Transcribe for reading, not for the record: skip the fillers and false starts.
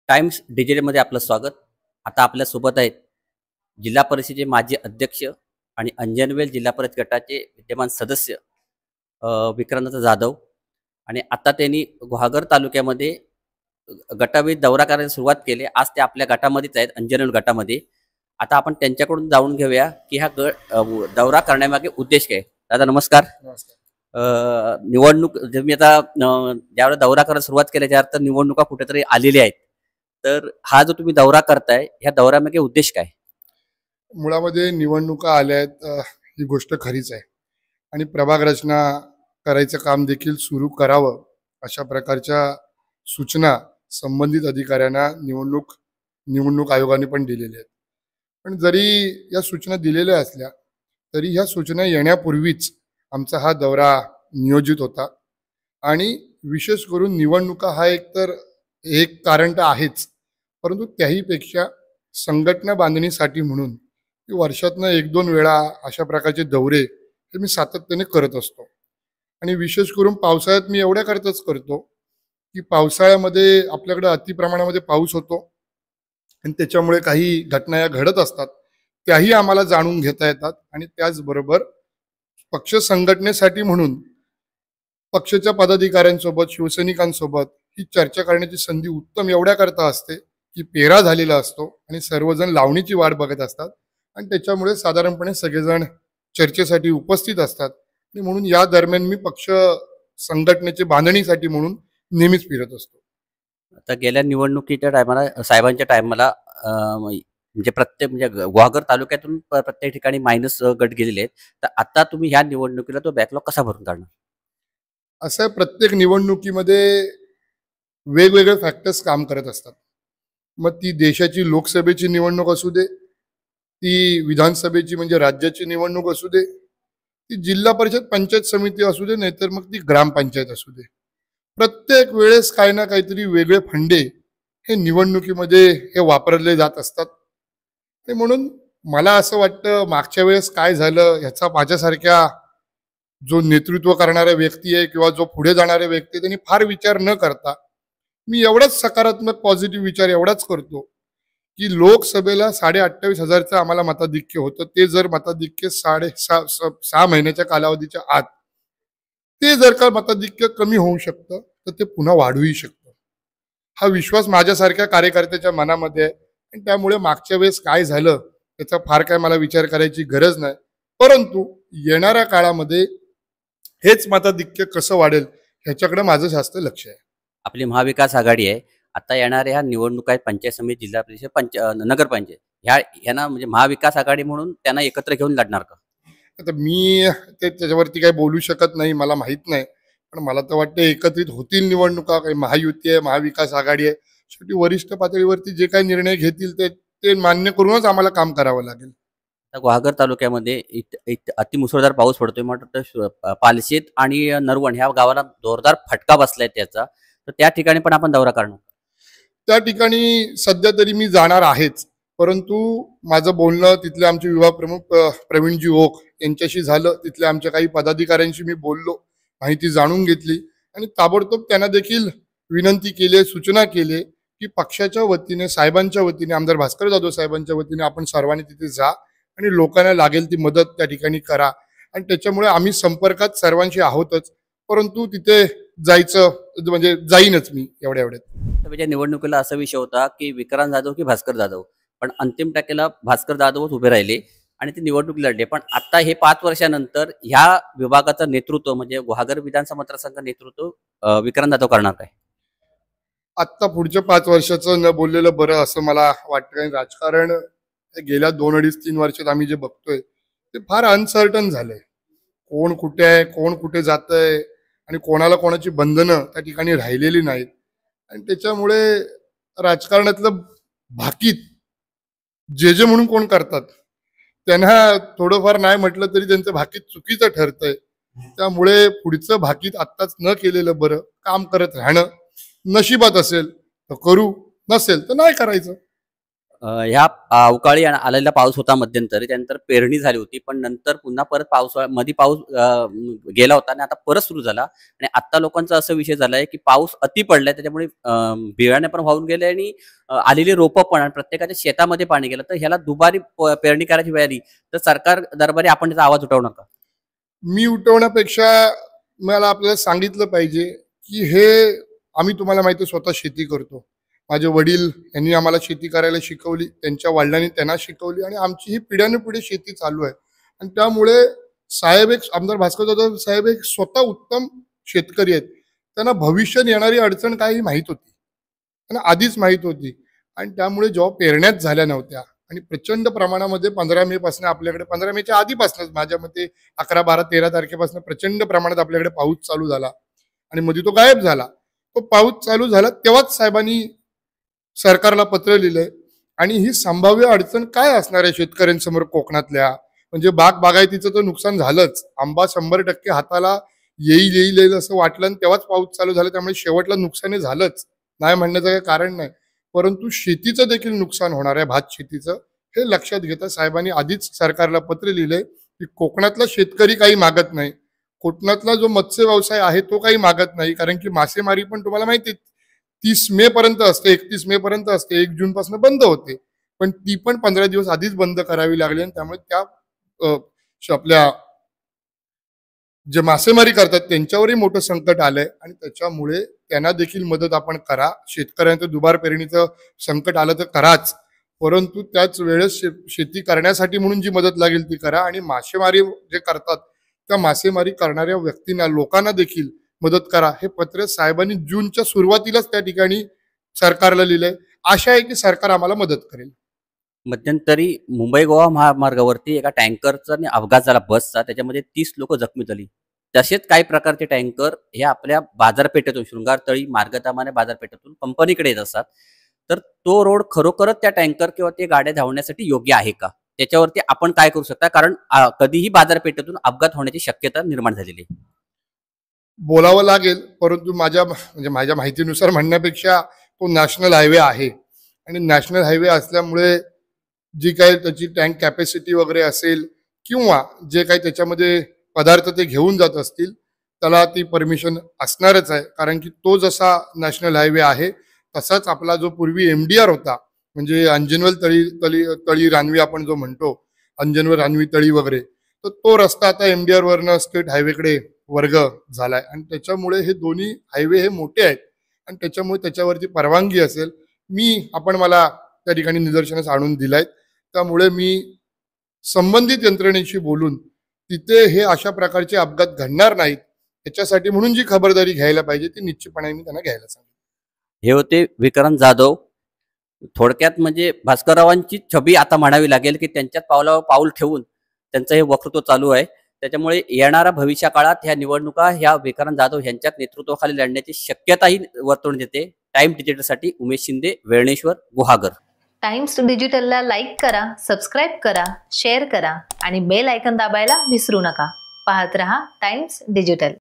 Times डिजिटलमध्ये आपलं स्वागत. आता आपल्यासोबत आहेत जिल्हा परिषदेचे माजी अध्यक्ष आणि अंजनवेल जिल्हा परिषद गटाचे विद्यमान सदस्य विक्रांत जाधव. आणि आता त्यांनी गुहागर तालुक्यामध्ये गटावीर दौरा करायला सुरुवात केली. आज ते आपल्या गटामध्येच आहेत, अंजनवेल गटामध्ये. आता आपण त्यांच्याकडून जाणून घेऊया की हा दौरा करण्यामागे उद्देश काय. दादा नमस्कार. निवडणूक तुम्ही आता ज्यावेळेला दौरा करायला सुरुवात केली त्या अर्थ निवडणुका कुठेतरी आलेल्या आहेत, तर हा जो तुम्ही दौरा करताय ह्या दौऱ्यामागे उद्देश काय. मुळामध्ये निवडणुका आल्या आहेत, ही गोष्ट खरीच आहे आणि प्रभाग रचना करायचं काम देखील सुरू करावं अशा प्रकारच्या सूचना संबंधित अधिकाऱ्यांना निवडणूक आयोगाने पण दिलेल्या आहेत. पण जरी या सूचना दिलेल्या असल्या तरी ह्या सूचना येण्यापूर्वीच आमचा हा दौरा नियोजित होता. आणि विशेष करून निवडणुका हा एक कारण तर आहेच, परंतु त्याहीपेक्षा संघटना बांधणीसाठी म्हणून वर्षातनं 1-2 वेळा अशा प्रकारचे दौरे हे मी सातत्याने करत असतो. आणि विशेष करून पावसाळ्यात मी एवढ्याकरताच करतो की पावसाळ्यामध्ये आपल्याकडे अतिप्रमाणामध्ये पाऊस होतो आणि त्याच्यामुळे काही घटना या घडत असतात, त्याही आम्हाला जाणून घेता येतात. आणि त्याचबरोबर पक्ष संघटनेसाठी म्हणून पक्षाच्या पदाधिकाऱ्यांसोबत, शिवसैनिकांसोबत ही चर्चा करण्याची संधी उत्तम एवढ्याकरता असते की पेरा झालेला असतो आणि सर्वजण लावणीची वाट बघत असतात आणि त्याच्यामुळे साधारणपणे सगळेजण चर्चेसाठी उपस्थित असतात. आणि म्हणून या दरम्यान मी पक्ष संघटनेचे बांधणीसाठी म्हणून नेहमीच फिरत असतो. आता गेल्या निवडणुकीच्या टायमाला साहेबांच्या टायमाला म्हणजे प्रत्येक म्हणजे गुहागर तालुक्यातून प्रत्येक ठिकाणी मायनस गट गेलेले आहेत. तर आता तुम्ही ह्या निवडणुकीला तो बॅकलॉग कसा भरून काढणार. असं प्रत्येक निवडणुकीमध्ये वेगवेगळे फॅक्टर्स काम करत असतात. मग ती देशाची लोकसभेची निवडणूक असू दे, ती विधानसभेची म्हणजे राज्याची निवडणूक असू दे, ती जिल्हा परिषद पंचायत समिती असू दे, नाहीतर मग ती ग्रामपंचायत असू दे, प्रत्येक वेळेस काही ना काहीतरी वेगळे फंडे हे निवडणुकीमध्ये हे वापरले जात असतात. आणि म्हणून मला असं वाटतं मागच्या वेळेस काय झालं ह्याचा माझ्यासारख्या जो नेतृत्व करणारा व्यक्ती आहे किंवा जो पुढे जाणारे व्यक्ती आहे त्यांनी फार विचार न करता मी एवढाच सकारात्मक पॉझिटिव्ह विचार एवढाच करतो की लोकसभेला 28,500चं आम्हाला मताधिक्य होतं. ते जर मताधिक्य 6 महिन्याच्या कालावधीच्या आत ते जर का मताधिक्य कमी होऊ शकतं तर ते पुन्हा वाढूही शकतं. हा विश्वास माझ्यासारख्या कार्यकर्त्याच्या मनामध्ये आहे. आणि त्यामुळे मागच्या वेळेस काय झालं त्याचा फार काय मला विचार करायची गरज नाही. परंतु येणाऱ्या काळामध्ये हेच मताधिक्य कसं वाढेल ह्याच्याकडे माझं जास्त लक्ष आहे. आपली महाविकास आघाडी आहे. आता येणाऱ्या ह्या निवडणुका आहेत, पंचायत समिती, जिल्हा परिषद, नगरपंचायत, ह्यांना म्हणजे महाविकास आघाडी म्हणून त्यांना एकत्र घेऊन लढणार का. आता मी त्याच्यावरती काही बोलू शकत नाही, मला माहित नाही. पण मला तर वाटतं एकत्रित होतील निवडणुका. काही महायुती आहे, महाविकास आघाडी आहे, शेवटी वरिष्ठ पातळीवरती जे काही निर्णय घेतील ते मान्य करूनच आम्हाला काम करावं लागेल. गुहागर तालुक्यामध्ये अतिमुसळधार पाऊस पडतोय. म्हटलं पालशेत आणि नरवण ह्या गावाला जोरदार फटका बसलाय त्याचा, तर त्या ठिकाणी पण आपण दौरा करणार. त्या ठिकाणी सध्या तरी मी जाणार आहेच, परंतु माझं बोलणं तिथले आमचे विभाग प्रमुख प्रवीणजी ओक यांच्याशी झालं. तिथल्या आमच्या काही पदाधिकाऱ्यांशी मी बोललो, माहिती जाणून घेतली आणि ताबडतोब त्यांना देखील विनंती केली, सूचना केली की पक्षाच्या वतीने, साहेबांच्या वतीने, आमदार भास्कर जाधव साहेबांच्या वतीने आपण सर्वांनी तिथे जा आणि लोकांना लागेल ती मदत त्या ठिकाणी करा. आणि त्याच्यामुळे आम्ही संपर्कात सर्वांशी आहोतच, परंतु तिथे जायचं म्हणजे जाईनच मी एवढ्यात. म्हणजे निवडणुकीला असा विषय होता की विक्रांत जाधव की भास्कर जाधव, पण अंतिम टक्केला भास्कर जाधवच उभे राहिले आणि ते निवडणूक लढले. पण आता हे 5 वर्षानंतर ह्या विभागाचं नेतृत्व म्हणजे गुहागर विधानसभा मतदारसंघ नेतृत्व विक्रांत जाधव करणार काय. आत्ता पुढच्या 5 वर्षाचं न बोललेलं बरं असं मला वाटतं. राजकारण गेल्या 2-2.5-3 वर्षात आम्ही जे बघतोय ते फार अनसर्टन झालंय. कोण कुठे आहे, कोण कुठे जातंय आणि कोणाला कोणाची बंधनं त्या ठिकाणी राहिलेली नाहीत. आणि त्याच्यामुळे राजकारणातलं भाकीत जे म्हणून कोण करतात त्यांना थोडंफार नाही म्हटलं तरी त्यांचं भाकीत चुकीचं ठरतंय. त्यामुळे पुढचं भाकीत आत्ताच न केलेलं बरं. काम करत राहणं, नशिबात असेल तर करू, नसेल तर नाही करायचं. ह्या अवकाळी आलेला पाऊस होता मध्यंतरी, त्यानंतर पेरणी झाली होती, पण नंतर पुन्हा परत मध्ये पाऊस गेला होता आणि आता परत सुरू झाला. आणि आता लोकांचा असा विषय झालाय की पाऊस अति पडलाय, त्याच्यामुळे बियाणे पण वाहून गेले आणि आलेली रोपं पण आणि प्रत्येकाच्या शेतामध्ये पाणी गेलं. तर ह्याला दुबारी पेरणी करायची वेळ आली तर सरकार दरबारी आपण त्याचा आवाज उठवू नका. मी उठवण्यापेक्षा मला आपल्याला सांगितलं पाहिजे की हे आम्ही तुम्हाला माहिती आहे, स्वतः शेती करतो. माझे वडील यांनी आम्हाला शेती करायला शिकवली, त्यांच्या वडिलांनी त्यांना शिकवली आणि आमची ही पिढ्यानुपिढी शेती चालू आहे. आणि त्यामुळे साहेब एक आमदार भास्कर जाधव साहेब एक स्वतः उत्तम शेतकरी आहेत. त्यांना भविष्यात येणारी अडचण काही माहीत होती, त्यांना आधीच माहीत होती. आणि त्यामुळे जेव्हा पेरण्यात झाल्या नव्हत्या आणि प्रचंड प्रमाणामध्ये 15 मे पासून आपल्याकडे 15 मेच्या आधीपासूनच माझ्या मते 11, 12, 13 तारखेपासून प्रचंड प्रमाणात आपल्याकडे पाऊस चालू झाला आणि मध्ये तो गायब झाला. तो पाऊस चालू झाला तेव्हाच साहेबांनी सरकारला पत्र लिहिलंय आणि ही संभाव्य अडचण काय असणार आहे शेतकऱ्यांसमोर कोकणातल्या. म्हणजे बागायतीचं तर नुकसान झालंच, आंबा 100% हाताला येईल असं वाटलं आणि तेव्हाच पाऊस चालू झाला, त्यामुळे शेवटला नुकसान झालंच, नाही म्हणण्याचं काही कारण नाही. परंतु शेतीचं देखील नुकसान होणार आहे, भात शेतीचं. हे लक्षात घेता साहेबांनी आधीच सरकारला पत्र लिहिलंय की कोकणातला शेतकरी काही मागत नाही, कोकणातला जो मत्स्य व्यवसाय आहे तो काही मागत नाही. कारण की मासेमारी पण तुम्हाला माहिती 30 मे पर्यंत असते, 31 मे पर्यंत असते, 1 जून पासून बंद होते. पण ती पण 15 दिवस आधीच बंद करावी लागली आणि त्यामुळे त्या आपल्या जे मासेमारी करतात त्यांच्यावरही मोठं संकट आलंय आणि त्याच्यामुळे त्यांना देखील मदत आपण करा. शेतकऱ्यांचं दुबार पेरणीचं संकट आलं तर कराच, परंतु त्याच वेळेस शेती करण्यासाठी म्हणून जी मदत लागेल ती करा. आणि मासेमारी जे करतात त्या मासेमारी करणाऱ्या व्यक्तींना, लोकांना देखील मदत करा. हे पत्र साहेबांनी जूनच्या सुरुवातीलाच त्या ठिकाणी सरकारला लिहिलंय. आशा आहे की सरकार आम्हाला मदत करेल. मध्यंतरी मुंबई गोवा महामार्गावरती एका टँकरचा अपघात झाला बसचा, त्याच्यामध्ये 30 लोक जखमी झाली. तसेच काही प्रकारचे टँकर हे आपल्या बाजारपेठेतून, शृंगारतळी मार्गतामाने बाजारपेठेतून कंपनीकडे येत असतात. तर तो रोड खरोखरच त्या टँकर किंवा ते गाड्या धावण्यासाठी योग्य आहे का, त्याच्यावरती आपण काय करू शकता? कारण कधीही बाजारपेठेतून अपघात होण्याची शक्यता निर्माण झालेली आहे. बोलावं लागेल, परंतु माझ्या माहितीनुसार म्हणण्यापेक्षा तो नॅशनल हायवे आहे आणि नॅशनल हायवे असल्यामुळे जी काही त्याची टँक कॅपॅसिटी वगैरे असेल किंवा जे काही त्याच्यामध्ये पदार्थ ते घेऊन जात असतील त्याला ती परमिशन असणारच आहे. कारण की तो जसा नॅशनल हायवे आहे तसाच आपला जो पूर्वी MDR होता, म्हणजे अंजनवेल तळी रानवी आपण जो म्हणतो, अंजनवेल रानवी तळी वगैरे, तर तो रस्ता आता MDR वरनं स्टेट हायवेकडे वर्ग झालाय. आणि त्याच्यामुळे हे दोन्ही हायवे हे मोठे आहेत आणि त्याच्यामुळे त्याच्यावरती परवानगी असेल. आपण मला त्या ठिकाणी निदर्शनास आणून दिलायत, त्यामुळे मी संबंधित यंत्रणेशी बोलून तिथे हे अशा प्रकारचे अपघात घडणार नाहीत याच्यासाठी म्हणून जी खबरदारी घ्यायला पाहिजे ती निश्चितपणे मी त्यांना घ्यायला सांगितलं. हे होते विक्रांत जाधव. थोडक्यात म्हणजे भास्कररावांची छबी आता म्हणावी लागेल की त्यांच्यात पावलावर पाऊल ठेवून त्यांचं हे वक्तृत्व चालू आहे. त्याच्यामुळे येणाऱ्या भविष्य काळात ह्या निवडणुका ह्या विक्रांत जाधव यांच्या नेतृत्वाखाली लढण्याची शक्यताही वर्तवून देते. टाइम डिजिटलसाठी उमेश शिंदे, वेळणेश्वर, गुहागर. टाइम्स डिजिटलला लाईक करा, सबस्क्राईब करा, शेअर करा आणि बेल आयकॉन दाबायला विसरू नका. पाहत रहा टाइम्स डिजिटल.